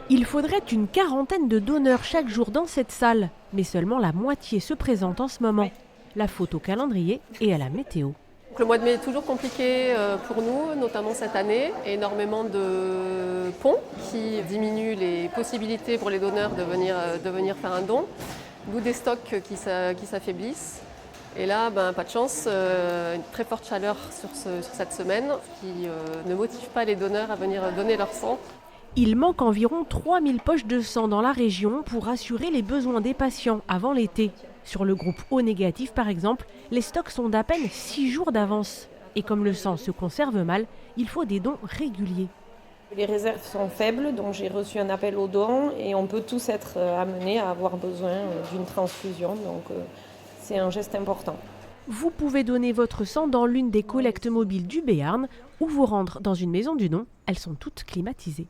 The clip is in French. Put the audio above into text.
Il faudrait une quarantaine de donneurs chaque jour dans cette salle, mais seulement la moitié se présente en ce moment. La faute au calendrier et à la météo. Le mois de mai est toujours compliqué pour nous, notamment cette année. Énormément de ponts qui diminuent les possibilités pour les donneurs de venir faire un don, d'où des stocks qui s'affaiblissent. Et là, pas de chance, une très forte chaleur sur cette semaine qui ne motive pas les donneurs à venir donner leur sang. Il manque environ 3000 poches de sang dans la région pour assurer les besoins des patients avant l'été. Sur le groupe O négatif par exemple, les stocks sont d'à peine 6 jours d'avance. Et comme le sang se conserve mal, il faut des dons réguliers. Les réserves sont faibles, donc j'ai reçu un appel aux dons et on peut tous être amenés à avoir besoin d'une transfusion. Donc c'est un geste important. Vous pouvez donner votre sang dans l'une des collectes mobiles du Béarn ou vous rendre dans une maison du don. Elles sont toutes climatisées.